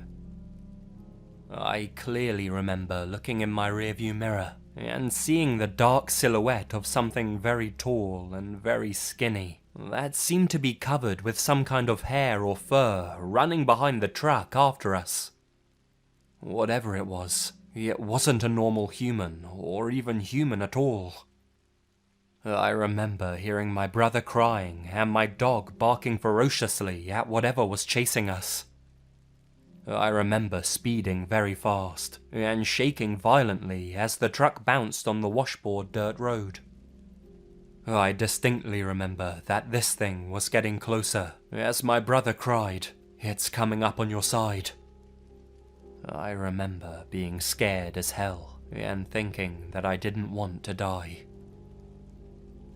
I clearly remember looking in my rearview mirror and seeing the dark silhouette of something very tall and very skinny that seemed to be covered with some kind of hair or fur running behind the truck after us. Whatever it wasn't a normal human or even human at all. I remember hearing my brother crying and my dog barking ferociously at whatever was chasing us. I remember speeding very fast and shaking violently as the truck bounced on the washboard dirt road. I distinctly remember that this thing was getting closer as my brother cried, "It's coming up on your side." I remember being scared as hell and thinking that I didn't want to die.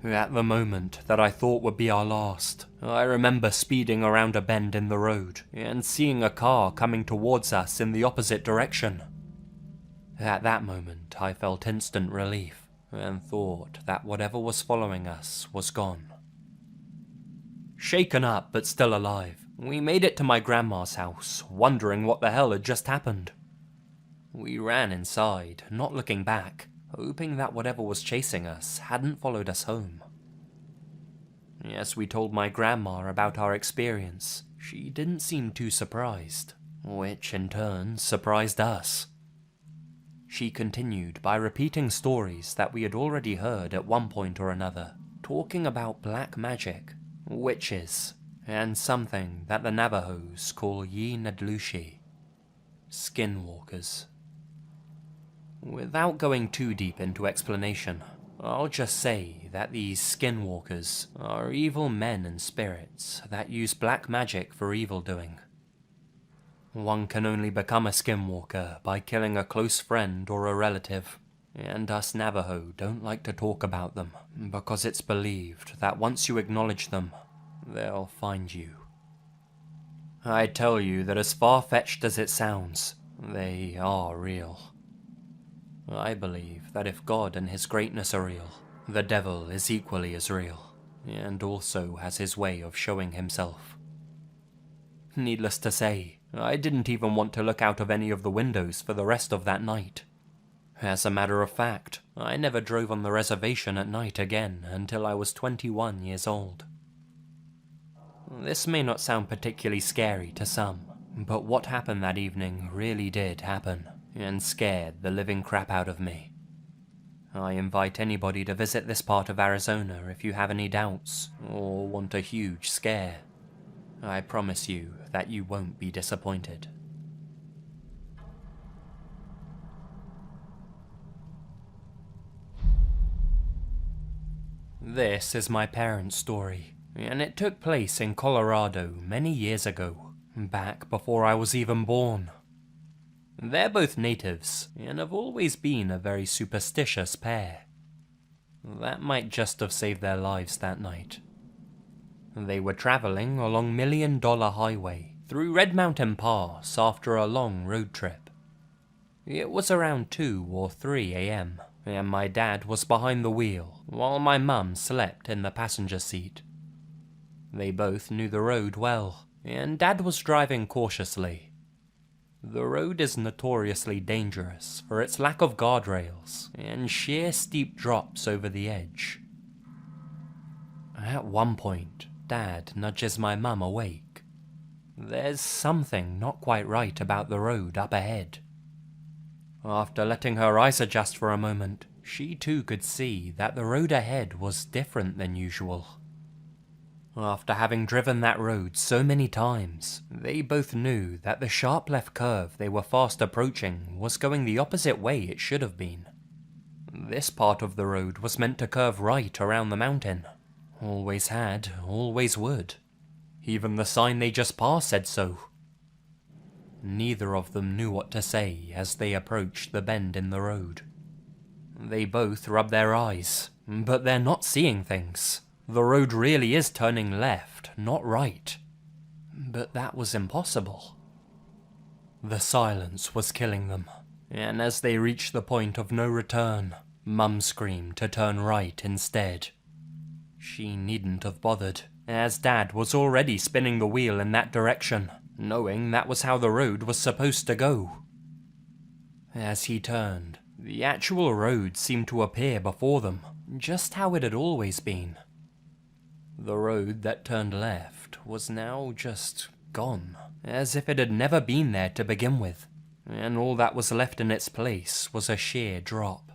At the moment that I thought would be our last, I remember speeding around a bend in the road and seeing a car coming towards us in the opposite direction. At that moment, I felt instant relief and thought that whatever was following us was gone. Shaken up but still alive, we made it to my grandma's house, wondering what the hell had just happened. We ran inside, not looking back, hoping that whatever was chasing us hadn't followed us home. As we told my grandma about our experience, she didn't seem too surprised, which in turn surprised us. She continued by repeating stories that we had already heard at one point or another, talking about black magic, witches, and something that the Navajos call Nadlushi, skinwalkers. Without going too deep into explanation, I'll just say that these skinwalkers are evil men and spirits that use black magic for evil doing. One can only become a skinwalker by killing a close friend or a relative, and us Navajo don't like to talk about them because it's believed that once you acknowledge them, they'll find you. I tell you that as far-fetched as it sounds, they are real. I believe that if God and his greatness are real, the devil is equally as real, and also has his way of showing himself. Needless to say, I didn't even want to look out of any of the windows for the rest of that night. As a matter of fact, I never drove on the reservation at night again until I was 21 years old. This may not sound particularly scary to some, but what happened that evening really did happen, and scared the living crap out of me. I invite anybody to visit this part of Arizona if you have any doubts, or want a huge scare. I promise you that you won't be disappointed. This is my parents' story, and it took place in Colorado many years ago, back before I was even born. They're both natives, and have always been a very superstitious pair. That might just have saved their lives that night. They were traveling along $1 Million Highway through Red Mountain Pass after a long road trip. It was around 2 or 3 a.m., and my dad was behind the wheel while my mum slept in the passenger seat. They both knew the road well, and Dad was driving cautiously. The road is notoriously dangerous for its lack of guardrails and sheer steep drops over the edge. At one point, Dad nudges my mum awake. There's something not quite right about the road up ahead. After letting her eyes adjust for a moment, she too could see that the road ahead was different than usual. After having driven that road so many times, they both knew that the sharp left curve they were fast approaching was going the opposite way it should have been. This part of the road was meant to curve right around the mountain. Always had, always would. Even the sign they just passed said so. Neither of them knew what to say as they approached the bend in the road. They both rubbed their eyes, but they're not seeing things. The road really is turning left, not right. But that was impossible. The silence was killing them, and as they reached the point of no return, Mum screamed to turn right instead. She needn't have bothered, as Dad was already spinning the wheel in that direction, knowing that was how the road was supposed to go. As he turned, the actual road seemed to appear before them, just how it had always been. The road that turned left was now just gone, as if it had never been there to begin with, and all that was left in its place was a sheer drop.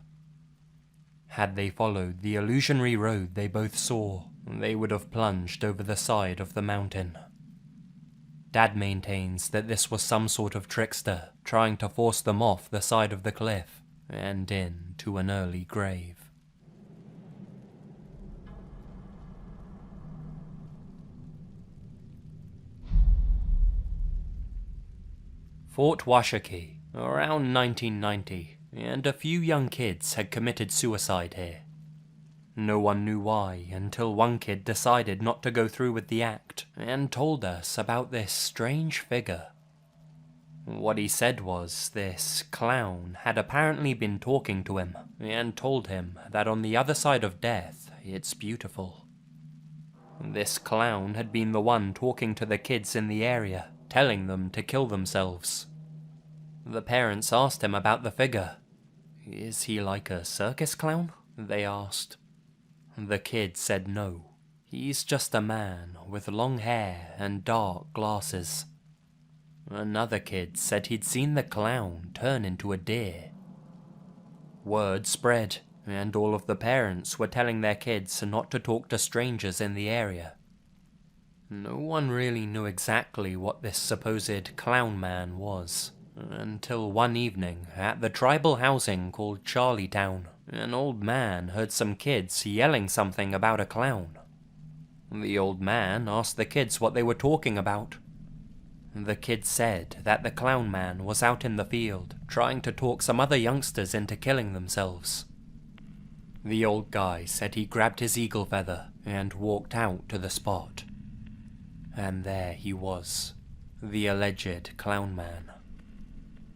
Had they followed the illusionary road they both saw, they would have plunged over the side of the mountain. Dad maintains that this was some sort of trickster trying to force them off the side of the cliff and into an early grave. Fort Washakie, around 1990, and a few young kids had committed suicide here. No one knew why until one kid decided not to go through with the act and told us about this strange figure. What he said was this clown had apparently been talking to him and told him that on the other side of death, it's beautiful. This clown had been the one talking to the kids in the area, telling them to kill themselves. The parents asked him about the figure. "Is he like a circus clown?" they asked. The kid said no. He's just a man with long hair and dark glasses. Another kid said he'd seen the clown turn into a deer. Word spread, and all of the parents were telling their kids not to talk to strangers in the area. No one really knew exactly what this supposed clown man was, until one evening at the tribal housing called Charlietown, an old man heard some kids yelling something about a clown. The old man asked the kids what they were talking about. The kids said that the clown man was out in the field trying to talk some other youngsters into killing themselves. The old guy said he grabbed his eagle feather and walked out to the spot. And there he was, the alleged clown man.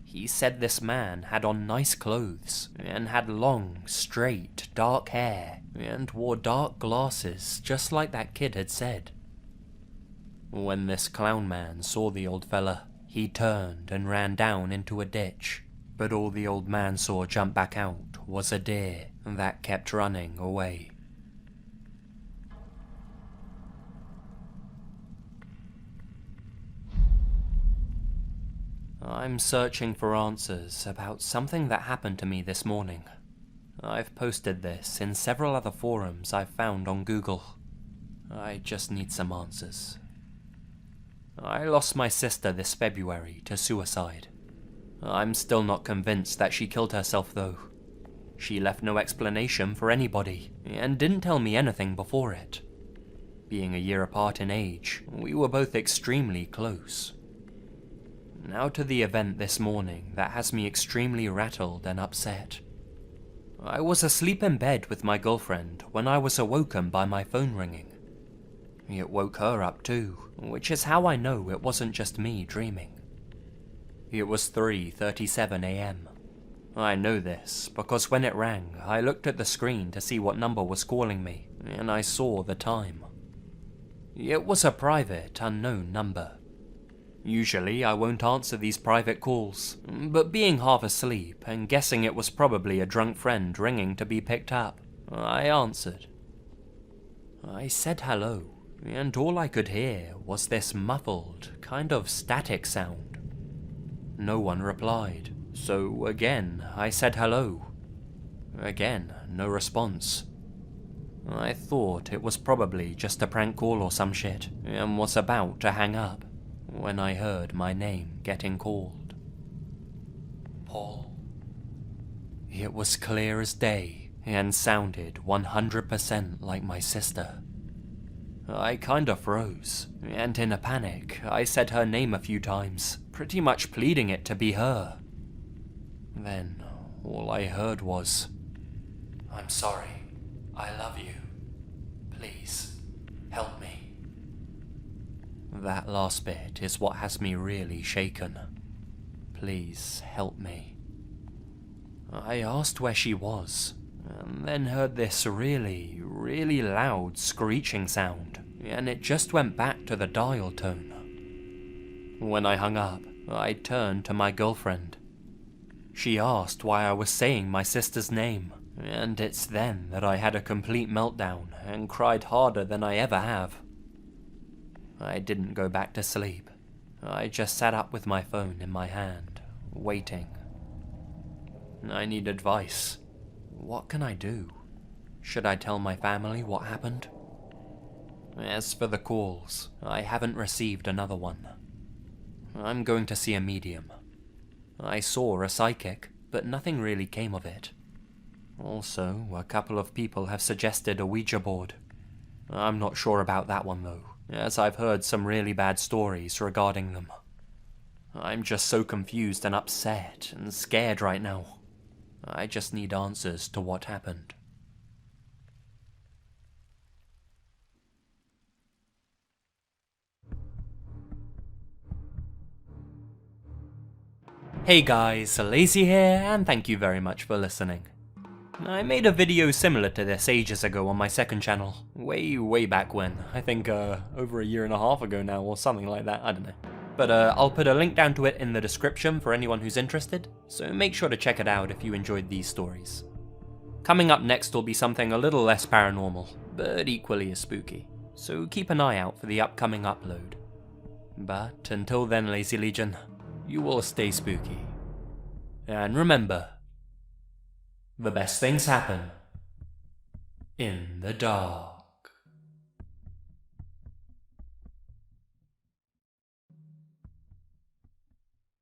He said this man had on nice clothes, and had long, straight, dark hair, and wore dark glasses just like that kid had said. When this clown man saw the old fella, he turned and ran down into a ditch, but all the old man saw jump back out was a deer that kept running away. I'm searching for answers about something that happened to me this morning. I've posted this in several other forums I've found on Google. I just need some answers. I lost my sister this February to suicide. I'm still not convinced that she killed herself though. She left no explanation for anybody, and didn't tell me anything before it. Being a year apart in age, we were both extremely close. Now to the event this morning that has me extremely rattled and upset. I was asleep in bed with my girlfriend when I was awoken by my phone ringing. It woke her up too, which is how I know it wasn't just me dreaming. It was 3:37 AM. I know this because when it rang, I looked at the screen to see what number was calling me, and I saw the time. It was a private, unknown number. Usually I won't answer these private calls, but being half asleep and guessing it was probably a drunk friend ringing to be picked up, I answered. I said hello, and all I could hear was this muffled, kind of static sound. No one replied, so again I said hello. Again, no response. I thought it was probably just a prank call or some shit, and was about to hang up, when I heard my name getting called. Paul. It was clear as day, and sounded 100% like my sister. I kinda froze, and in a panic, I said her name a few times, pretty much pleading it to be her. Then, all I heard was, "I'm sorry, I love you, please, help me." That last bit is what has me really shaken. Please help me. I asked where she was, and then heard this really, really loud screeching sound, and it just went back to the dial tone. When I hung up, I turned to my girlfriend. She asked why I was saying my sister's name, and it's then that I had a complete meltdown and cried harder than I ever have. I didn't go back to sleep. I just sat up with my phone in my hand, waiting. I need advice. What can I do? Should I tell my family what happened? As for the calls, I haven't received another one. I'm going to see a medium. I saw a psychic, but nothing really came of it. Also, a couple of people have suggested a Ouija board. I'm not sure about that one though, as I've heard some really bad stories regarding them. I'm just so confused and upset and scared right now. I just need answers to what happened. Hey guys, Lazy here, and thank you very much for listening. I made a video similar to this ages ago on my second channel, way back when. I think over a year and a half ago now, or something like that, I don't know. But I'll put a link down to it in the description for anyone who's interested, so make sure to check it out if you enjoyed these stories. Coming up next will be something a little less paranormal, but equally as spooky, so keep an eye out for the upcoming upload. But until then, Lazy Legion, you all stay spooky. And remember, the best things happen in the dark.